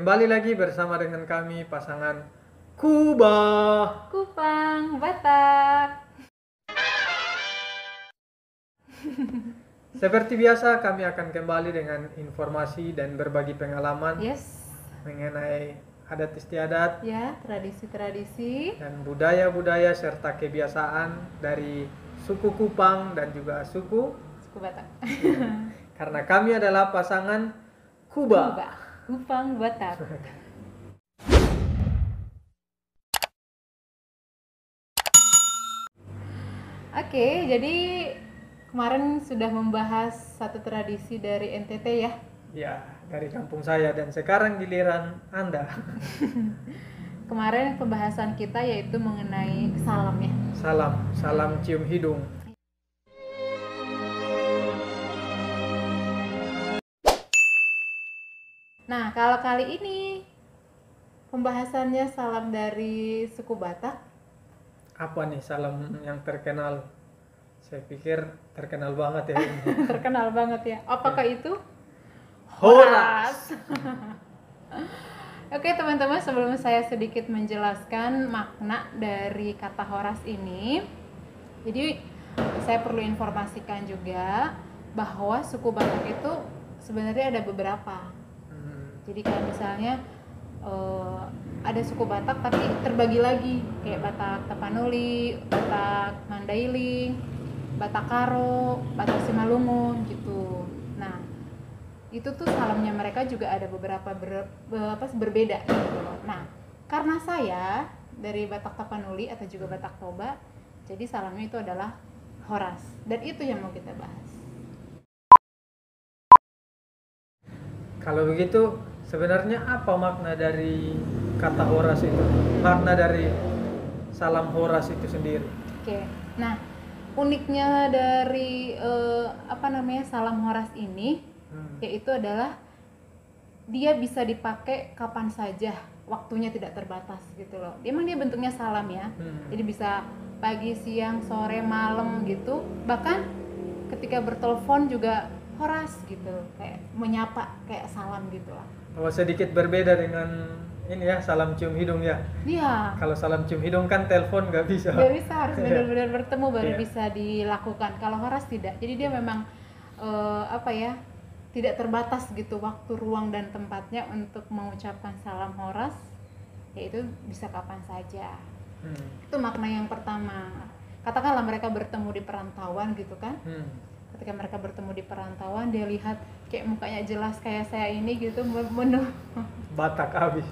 Kembali lagi bersama dengan kami pasangan Kuba. Kupang, Batak. Seperti biasa kami akan kembali dengan informasi dan berbagi pengalaman Yes, mengenai adat istiadat ya, tradisi-tradisi. dan budaya-budaya serta kebiasaan dari suku Kupang dan juga suku Suku Batak. karena kami adalah pasangan Kuba. Kuba, Kupang, Batak. Oke, jadi kemarin sudah membahas satu tradisi dari NTT ya. Ya, dari kampung saya dan sekarang giliran Anda. Kemarin pembahasan kita yaitu mengenai salam ya. Salam cium hidung. Nah, kalau kali ini pembahasannya salam dari suku Batak. Apa nih salam yang terkenal? Saya pikir terkenal banget ya ini. Terkenal banget ya. Apakah itu? Horas. Oke teman-teman, sebelum saya sedikit menjelaskan makna dari kata horas ini, jadi saya perlu informasikan juga bahwa suku Batak itu sebenarnya ada beberapa. Jadi kalau misalnya ada suku Batak tapi terbagi lagi, kayak Batak Tapanuli, Batak Mandailing, Batak Karo, Batak Simalungun gitu. Nah, itu tuh salamnya mereka juga ada beberapa berbeda gitu loh. Nah, karena saya dari Batak Tapanuli atau juga Batak Toba, jadi salamnya itu adalah horas, dan itu yang mau kita bahas. Kalau begitu sebenarnya apa makna dari kata horas itu? Makna dari salam horas itu sendiri. Oke. Nah, uniknya dari salam horas ini yaitu adalah dia bisa dipakai kapan saja, waktunya tidak terbatas gitu loh. Emang dia bentuknya salam ya. Jadi bisa pagi, siang, sore, malam gitu. Bahkan ketika bertelepon juga horas gitu, kayak menyapa, kayak salam gitu lah. Oh, sedikit berbeda dengan ini ya, salam cium hidung ya. Iya. Kalau salam cium hidung kan telepon nggak bisa. Nggak bisa, harus benar-benar bertemu baru Iya. bisa dilakukan. Kalau horas tidak. Jadi dia memang tidak terbatas gitu waktu, ruang dan tempatnya untuk mengucapkan salam horas, yaitu bisa kapan saja. Itu makna yang pertama. Katakanlah mereka bertemu di perantauan gitu kan. Ketika mereka bertemu di perantauan, dia lihat kayak mukanya jelas kayak saya ini gitu, Batak abis.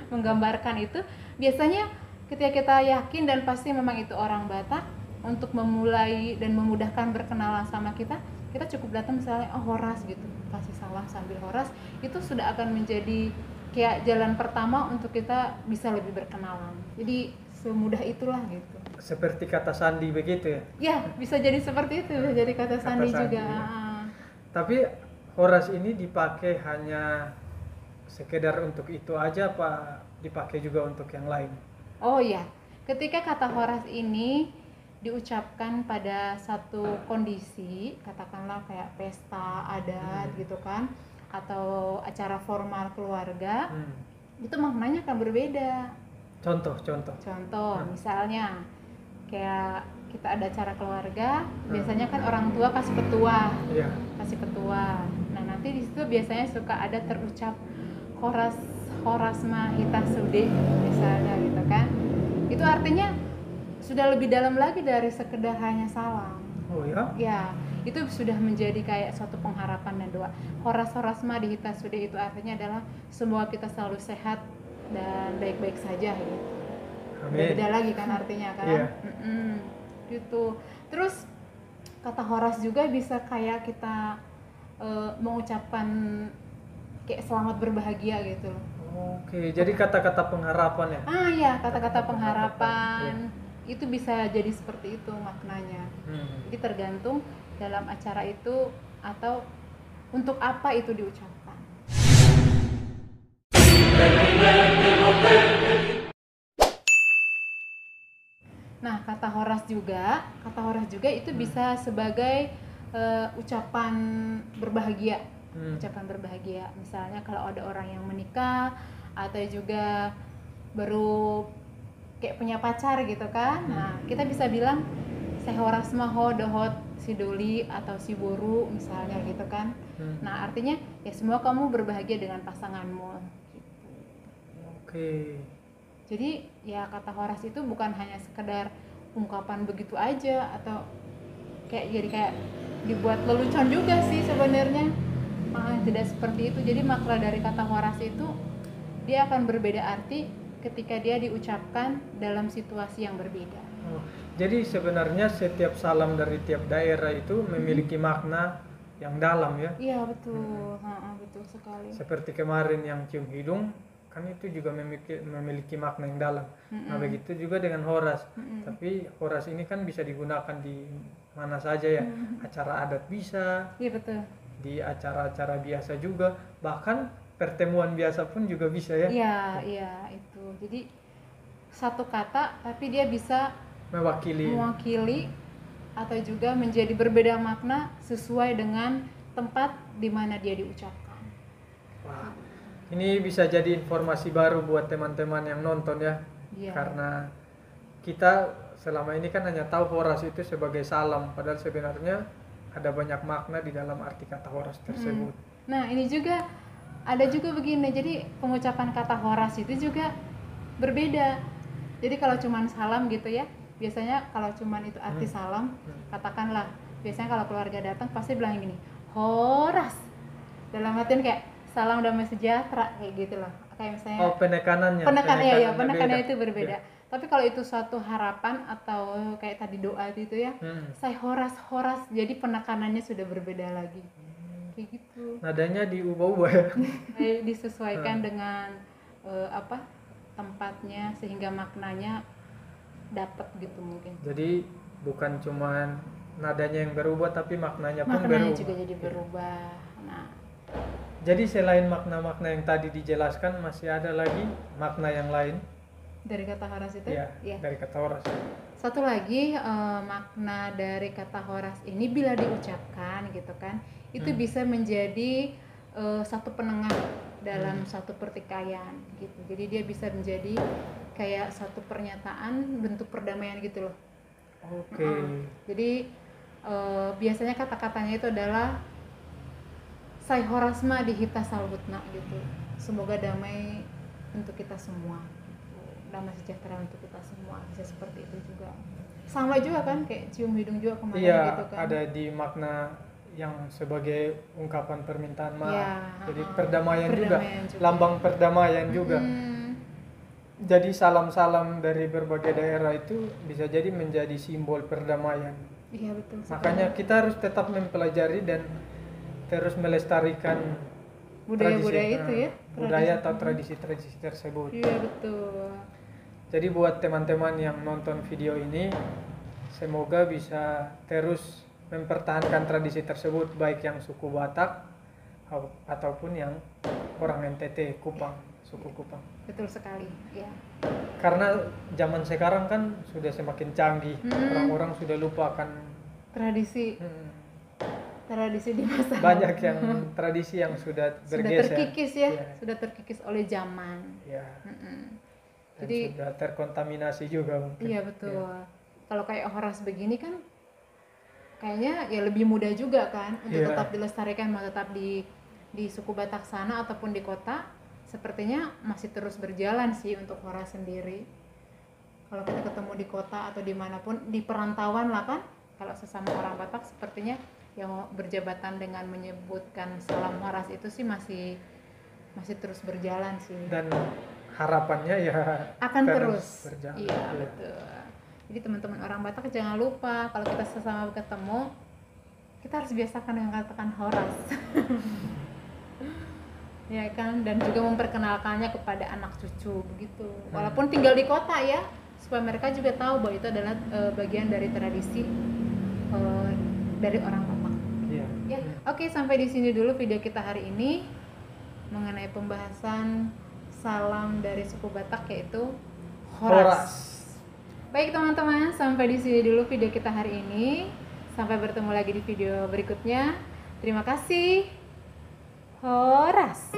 menggambarkan itu. Biasanya ketika kita yakin dan pasti memang itu orang Batak, untuk memulai dan memudahkan berkenalan sama kita cukup datang misalnya horas gitu, kasih salam sambil horas, itu sudah akan menjadi kayak jalan pertama untuk kita bisa lebih berkenalan. Jadi semudah itulah gitu. Seperti kata sandi begitu ya? Ya, bisa jadi seperti itu, bisa jadi kata sandi juga. Ya. Tapi horas ini dipakai hanya sekedar untuk itu aja apa dipakai juga untuk yang lain? Oh iya, ketika kata horas ini diucapkan pada satu kondisi, katakanlah kayak pesta adat gitu kan, atau acara formal keluarga, itu maknanya akan berbeda. Contoh, misalnya kayak kita ada acara keluarga, biasanya kan orang tua kasih ketua. Iya. Kasih ketua. Nah, nanti di situ biasanya suka ada terucap horas mahita sude misalnya gitu kan. Itu artinya sudah lebih dalam lagi dari sekedar hanya salam. Oh ya? Ya, itu sudah menjadi kayak suatu pengharapan dan doa. Horas mahita sude itu artinya adalah semoga kita selalu sehat dan baik-baik saja gitu. Amin. Beda lagi kan artinya kan. Iya. Gitu. Terus kata horas juga bisa kayak kita mengucapkan kayak selamat berbahagia gitu loh. Oke, jadi kata-kata pengharapan ya? Iya, kata-kata pengharapan. Itu bisa jadi seperti itu maknanya. Jadi tergantung dalam acara itu atau untuk apa itu diucapkan. Nah, kata horas juga itu bisa sebagai ucapan berbahagia. ucapan berbahagia. Misalnya kalau ada orang yang menikah atau juga baru kayak punya pacar gitu kan, nah kita bisa bilang sehoras maho dohot si doli atau si boru misalnya gitu kan. Nah artinya ya semua kamu berbahagia dengan pasanganmu gitu. Oke. Jadi ya kata horas itu bukan hanya sekedar ungkapan begitu aja atau kayak dibuat lelucon juga sih sebenarnya. Tidak seperti itu. Jadi makna dari kata horas itu dia akan berbeda arti ketika dia diucapkan dalam situasi yang berbeda. Jadi sebenarnya setiap salam dari tiap daerah itu memiliki makna yang dalam ya. Iya betul, betul sekali. Seperti kemarin yang cium hidung, kan itu juga memiliki makna yang dalam. Nah begitu juga dengan horas. Tapi horas ini kan bisa digunakan di mana saja ya. Acara adat bisa. Iya betul. Di acara-acara biasa juga, bahkan pertemuan biasa pun juga bisa ya. Iya itu. Jadi satu kata tapi dia bisa mewakili atau juga menjadi berbeda makna sesuai dengan tempat di mana dia diucapkan. Wah, ini bisa jadi informasi baru buat teman-teman yang nonton ya. Karena kita selama ini kan hanya tahu horas itu sebagai salam, padahal sebenarnya ada banyak makna di dalam arti kata horas tersebut. Nah ini juga ada juga begini, jadi pengucapan kata horas itu juga berbeda. Jadi kalau cuman salam gitu ya, biasanya kalau cuman itu arti salam, katakanlah biasanya kalau keluarga datang pasti bilang gini, horas, dalam artian kayak salam damai sejahtera kayak gitu loh. Kayak misalnya penekanannya itu berbeda. Tapi kalau itu suatu harapan atau kayak tadi doa itu ya, saya horas, jadi penekanannya sudah berbeda lagi. Kayak gitu. Nadanya diubah-ubah ya. Disesuaikan dengan tempatnya sehingga maknanya dapat gitu mungkin. Jadi bukan cuma nadanya yang berubah tapi maknanya pun berubah. Maknanya juga jadi berubah. Nah, jadi selain makna-makna yang tadi dijelaskan masih ada lagi makna yang lain dari kata horas itu? Ya. Dari kata horas. Satu lagi makna dari kata horas ini bila diucapkan gitu kan, itu bisa menjadi satu penengah dalam satu pertikaian gitu. Jadi dia bisa menjadi kayak satu pernyataan bentuk perdamaian gitu loh. Oke. Jadi biasanya kata-katanya itu adalah sai horasma dihita salbutna gitu. Semoga damai untuk kita semua. Damai sejahtera untuk kita semua, bisa seperti itu juga. Sama juga kan kayak cium hidung juga kemarin gitu kan. Ada di makna yang sebagai ungkapan permintaan maaf. Jadi perdamaian juga, lambang perdamaian juga. Jadi salam-salam dari berbagai daerah itu bisa jadi menjadi simbol perdamaian. Iya betul. Makanya kita harus tetap mempelajari dan terus melestarikan budaya-budaya itu ya. Budaya atau tradisi-tradisi tersebut. Iya betul. Jadi buat teman-teman yang nonton video ini, semoga bisa terus mempertahankan tradisi tersebut, baik yang suku Batak ataupun yang orang NTT, Kupang, suku Kupang. Betul sekali, ya. Karena zaman sekarang kan sudah semakin canggih, orang-orang sudah lupakan tradisi. Tradisi di masa banyak yang tradisi yang sudah bergeser, terkikis ya, sudah terkikis oleh zaman. Ya. Dan jadi sudah terkontaminasi juga mungkin. Iya betul. Ya. Kalau kayak horas begini kan kayaknya ya lebih mudah juga kan untuk tetap dilestarikan, mau tetap di suku Batak sana ataupun di kota, sepertinya masih terus berjalan sih untuk horas sendiri. Kalau kita ketemu di kota atau dimanapun, di perantauan lah kan, kalau sesama orang Batak sepertinya yang berjabatan dengan menyebutkan salam horas itu sih masih terus berjalan sih. Dan harapannya ya akan terus berjalan. Iya betul. Jadi teman-teman orang Batak jangan lupa kalau kita sesama ketemu, kita harus biasakan dengan katakan horas. Ya kan, dan juga memperkenalkannya kepada anak cucu begitu. Walaupun tinggal di kota ya, supaya mereka juga tahu bahwa itu adalah bagian dari tradisi dari orang Batak. Iya. Ya, oke, sampai di sini dulu video kita hari ini mengenai pembahasan salam dari suku Batak yaitu horas. Baik teman-teman, sampai di sini dulu video kita hari ini. Sampai bertemu lagi di video berikutnya. Terima kasih. Horas.